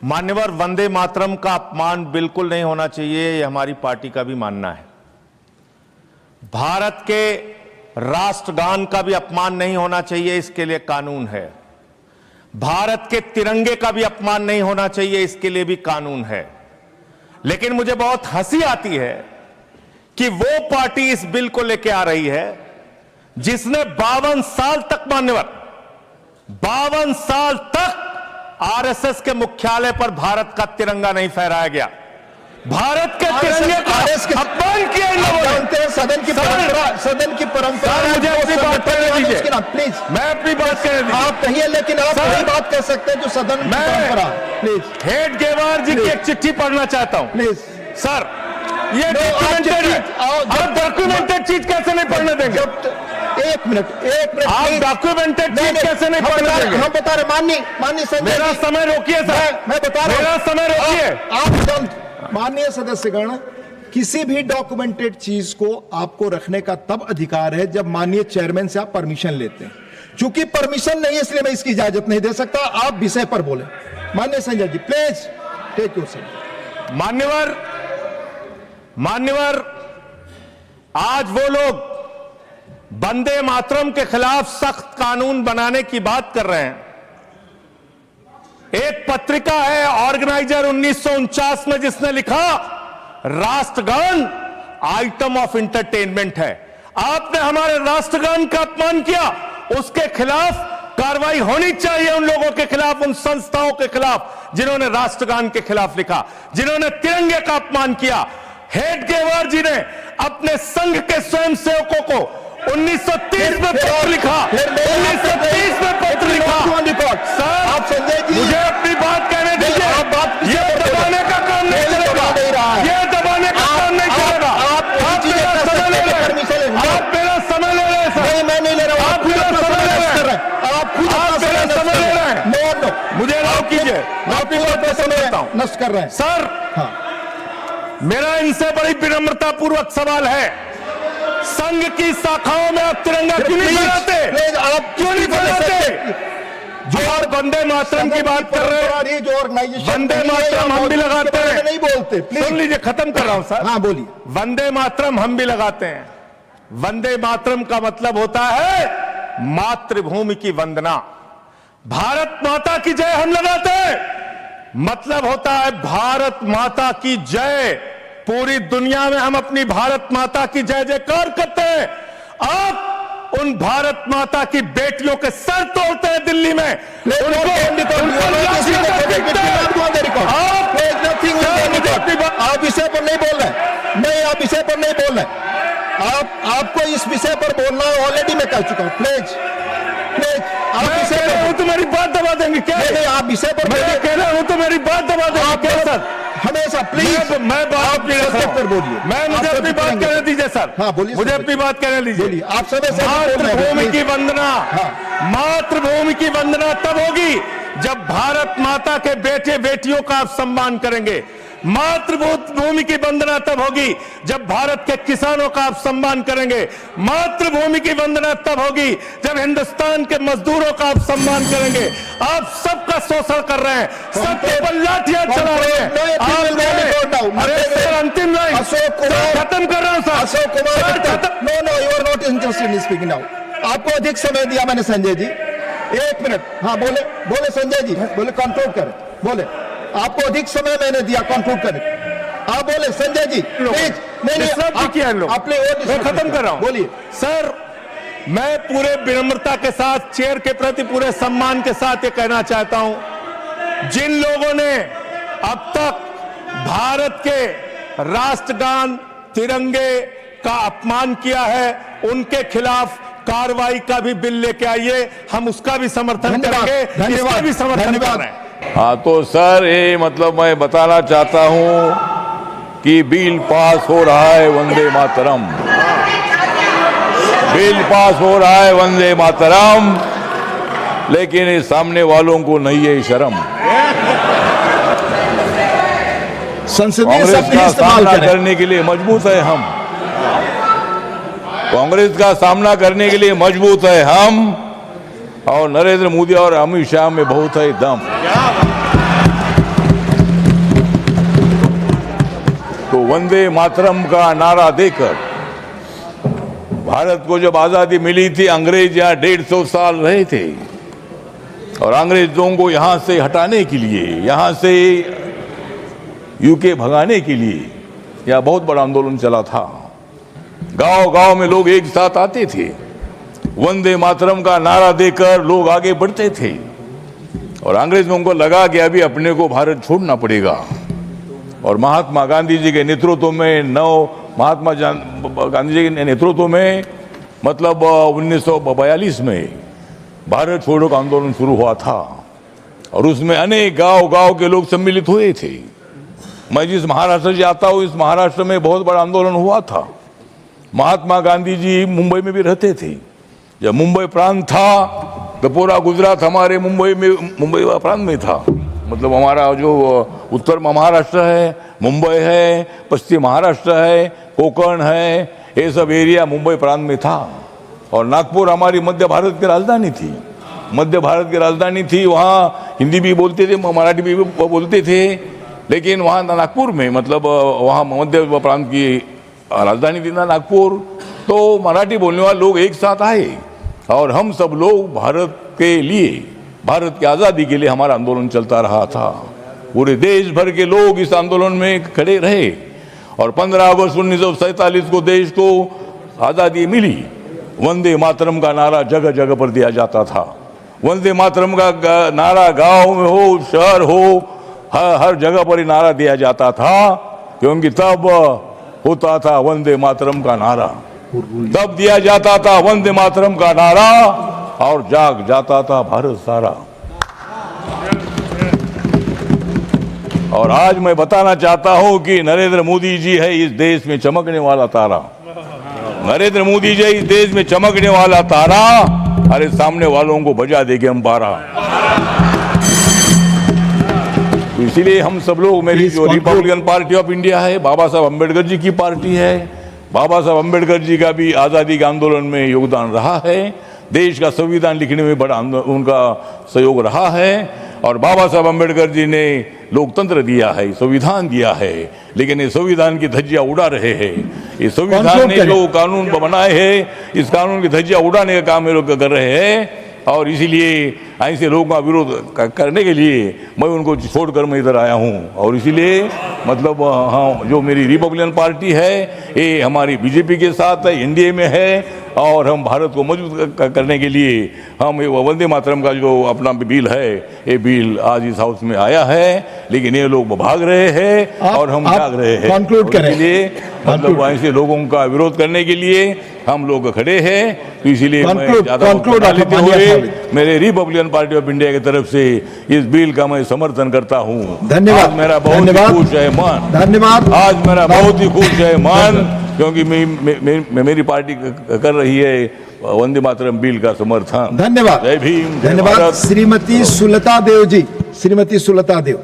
मान्यवर, वंदे मातरम का अपमान बिल्कुल नहीं होना चाहिए, ये हमारी पार्टी का भी मानना है। भारत के राष्ट्रगान का भी अपमान नहीं होना चाहिए, इसके लिए कानून है। भारत के तिरंगे का भी अपमान नहीं होना चाहिए, इसके लिए भी कानून है। लेकिन मुझे बहुत हंसी आती है कि वो पार्टी इस बिल को लेकर आ रही है जिसने 52 साल तक, मान्यवर 52 साल तक आरएसएस के मुख्यालय पर भारत का तिरंगा नहीं फहराया गया। भारत के तिरंगे का अपमान किया इन लोगों ने। सदन की परंपरा मुझे अपनी बात करने दीजिए, प्लीज। मैं अपनी बात करने दीजिए। आप कहिए, लेकिन आप वही बात कर सकते हैं जो सदन की परंपरा। प्लीज। हेडगेवार जी की एक चिट्ठी पढ़ना चाहता हूं। प्लीज सर, ये डॉक्यूमेंटेड चीज कैसे नहीं पढ़ने देंगे? एक मिनट आप डॉक्यूमेंटेड चीज कैसे नहीं पढ़ने देंगे? हम बता रहे, माननीय संजय, मेरा समय रोकिए सर, मैं बता रहा हूं, मेरा समय रोकिए। आप माननीय सदस्यगण, किसी भी डॉक्यूमेंटेड चीज को आपको रखने का तब अधिकार है जब माननीय चेयरमैन से आप परमिशन लेते हैं। चूंकि परमिशन नहीं है, इसलिए मैं इसकी इजाजत नहीं दे सकता। आप विषय पर बोले। माननीय Sanjay ji, please take your seat. मान्यवर, आज वो लोग वंदे मातरम के खिलाफ सख्त कानून बनाने की बात कर रहे हैं। एक पत्रिका है ऑर्गेनाइजर 1949 में, जिसने लिखा राष्ट्रगान आइटम ऑफ एंटरटेनमेंट है। आपने हमारे राष्ट्रगान का अपमान किया, उसके खिलाफ कार्रवाई होनी चाहिए। उन लोगों के खिलाफ, उन संस्थाओं के खिलाफ जिन्होंने राष्ट्रगान के खिलाफ लिखा, जिन्होंने तिरंगे का अपमान किया। हेडगेवार जी ने अपने संघ के स्वयंसेवकों को 1930 में पत्र लिखा, 1930 में पत्र लिखा। सर, आप संजय जी, मुझे अपनी बात कहने दीजिए। ये दबाने का काम नहीं चलेगा, ये दबाने का काम नहीं चलेगा। आप मेरा समय ले रहे हैं, आप मेरा समय ले रहे हैं सर। मैं नहीं ले रहा हूं, आप मेरा समय ले रहे हैं, आप खुद मेरा समय ले रहे हैं। मुझे अलाउ कीजिए, मैं अपनी बात पे समझता हूं। नष्ट कर रहे हैं सर। हाँ। मेरा इनसे बड़ी विनम्रता पूर्वक सवाल है, संघ की शाखाओं में आप तिरंगा क्यों नहीं फहराते? आप क्यों नहीं फहराते? जो आप वंदे मातरम की बात कर रहे हैं, जो ऑर्गेनाइजेशन वंदे मातरम हम भी लगाते हैं। नहीं बोलते, सुन लीजिए, खत्म कर रहा हूं सर। हाँ बोलिए। वंदे मातरम हम भी लगाते हैं। वंदे मातरम का मतलब होता है मातृभूमि की वंदना। भारत माता की जय हम लगाते हैं, मतलब होता है भारत माता की जय। पूरी दुनिया में हम अपनी भारत माता की जय जयकार करते हैं। आप उन भारत माता की बेटियों के सर तोड़ते हैं दिल्ली में, आप विषय पर नहीं बोल रहे, नहीं, आप विषय पर नहीं बोल रहे। आपको इस विषय पर बोलना ऑलरेडी मैं कह चुका हूं। प्लीज आप विषय पर, तो मेरी बात दबा देंगे क्या? नहीं, आप विषय पर मैं कह रहा हूं तो मेरी बात दबा देंगे क्या सर? हमेशा प्लीज मैं बात पर बोलिए। मुझे अपनी बात कहने दीजिए सर। हाँ बोलिए, मुझे अपनी बात कहने दीजिए। आप समय से मातृभूमि की वंदना, मातृभूमि की वंदना तब होगी जब भारत माता के बेटे बेटियों का आप सम्मान करेंगे। मातृभूमि की वंदना तब होगी जब भारत के किसानों का आप सम्मान करेंगे। मातृभूमि की वंदना तब होगी जब हिंदुस्तान के मजदूरों का आप सम्मान करेंगे। आप सबका शोषण कर रहे हैं, सबके ऊपर लाठियां चला रहे हैं। अरे सर, अंतिम लाइन खत्म कर रहा हूं sir. Ashok Kumar, no, you are not interested in speaking now. आपको अधिक समय दिया मैंने संजय जी, 1 मिनट। हाँ बोले संजय जी, बोले कंट्रोल करें, बोले। आपको अधिक समय मैंने दिया, कंक्लूड करें। आप बोले संजय जी, प्लीज। मैं खत्म कर रहा हूं। बोलिए सर। मैं पूरे विनम्रता के साथ, चेयर के प्रति पूरे सम्मान के साथ ये कहना चाहता हूं, जिन लोगों ने अब तक भारत के राष्ट्रगान तिरंगे का अपमान किया है, उनके खिलाफ कार्रवाई का भी बिल लेके आइए। हम उसका भी समर्थन करेंगे, इसका भी समर्थन कर रहे हैं। हाँ, तो सर ये मतलब मैं बताना चाहता हूं कि बिल पास हो रहा है वंदे मातरम, बिल पास हो रहा है वंदे मातरम, लेकिन इस सामने वालों को नहीं है शर्म। कांग्रेस का सामना करने के लिए मजबूत है हम, कांग्रेस का सामना करने के लिए मजबूत है हम, और नरेंद्र मोदी और अमित शाह में बहुत है दम। वंदे मातरम का नारा देकर भारत को जब आजादी मिली थी, अंग्रेज यहाँ 150 साल रहे थे और अंग्रेजों को यहाँ से हटाने के लिए, यहाँ से यूके भगाने के लिए यह बहुत बड़ा आंदोलन चला था। गांव गांव में लोग एक साथ आते थे, वंदे मातरम का नारा देकर लोग आगे बढ़ते थे और अंग्रेजों को लगा कि अभी अपने को भारत छोड़ना पड़ेगा। और महात्मा गांधी जी के नेतृत्व में महात्मा गांधी जी के नेतृत्व में मतलब 1942 में भारत छोड़ो का आंदोलन शुरू हुआ था और उसमें अनेक गांव गांव के लोग सम्मिलित हुए थे। मैं जिस महाराष्ट्र से आता हूँ, इस महाराष्ट्र में बहुत बड़ा आंदोलन हुआ था। महात्मा गांधी जी मुंबई में भी रहते थे। जब मुंबई प्रांत था तो पूरा गुजरात हमारे मुंबई प्रांत में था। मतलब हमारा जो उत्तर महाराष्ट्र है, मुंबई है, पश्चिम महाराष्ट्र है, कोकण है, ये सब एरिया मुंबई प्रांत में था। और नागपुर हमारी मध्य भारत की राजधानी थी। मध्य भारत की राजधानी थी, वहाँ हिंदी भी बोलते थे, मराठी भी बोलते थे, लेकिन वहाँ नागपुर में मतलब वहाँ मध्य प्रांत की राजधानी थी ना नागपुर, तो मराठी बोलने वाले लोग एक साथ आए और हम सब लोग भारत के लिए, भारत की आज़ादी के लिए हमारा आंदोलन चलता रहा था। पूरे देश भर के लोग इस आंदोलन में खड़े रहे और 15 अगस्त 1947 को देश को आज़ादी मिली। वंदे मातरम का नारा जगह जगह पर दिया जाता था। वंदे मातरम का नारा गांव में हो, शहर हो, हर जगह पर ही नारा दिया जाता था, क्योंकि तब होता था वंदे मातरम का नारा, तब दिया जाता था वंदे मातरम का नारा और जाग जाता था भारत सारा। और आज मैं बताना चाहता हूं कि नरेंद्र मोदी जी है इस देश में चमकने वाला तारा। नरेंद्र मोदी जी इस देश में चमकने वाला तारा, अरे सामने वालों को बजा देंगे हम 12। तो इसीलिए हम सब लोग, मेरी जो रिपब्लिकन पार्टी ऑफ इंडिया है, बाबा साहब अम्बेडकर जी की पार्टी है, बाबा साहब अम्बेडकर जी का भी आज़ादी के आंदोलन में योगदान रहा है, देश का संविधान लिखने में बड़ा उनका सहयोग रहा है। और बाबा साहब अम्बेडकर जी ने लोकतंत्र दिया है, संविधान दिया है, लेकिन ये संविधान की धज्जियां उड़ा रहे हैं। ये संविधान ने जो कानून बनाए हैं, इस कानून की धज्जियां उड़ाने का काम ये लोग कर रहे हैं। और इसीलिए ऐसे लोगों का विरोध करने के लिए मैं उनको छोड़कर मैं इधर आया हूँ। और इसीलिए मतलब हाँ, जो मेरी रिपब्लिकन पार्टी है ये हमारी बीजेपी के साथ है, एनडीए में है, और हम भारत को मजबूत करने के लिए हम वंदे मातरम का जो अपना बिल है, ये बिल आज इस हाउस में आया है, लेकिन ये लोग भाग रहे हैं और हम जाग रहे हैं। कंक्लूड करें। इसलिए मतलब ऐसे लोगों का विरोध करने के लिए हम लोग खड़े हैं। तो इसीलिए मैं ज्यादा लेते हुए मेरे रिपब्लिकन पार्टी ऑफ इंडिया की तरफ से इस बिल का मैं समर्थन करता हूँ। धन्यवाद। मेरा बहुत ही खुश है मन, धन्यवाद। आज मेरा बहुत ही खुश है मन, क्योंकि मेरी पार्टी कर रही है वंदे मातरम बिल का समर्थन। धन्यवाद। जय भीम। धन्यवाद। श्रीमती सुलता देव जी, श्रीमती सुलता देव।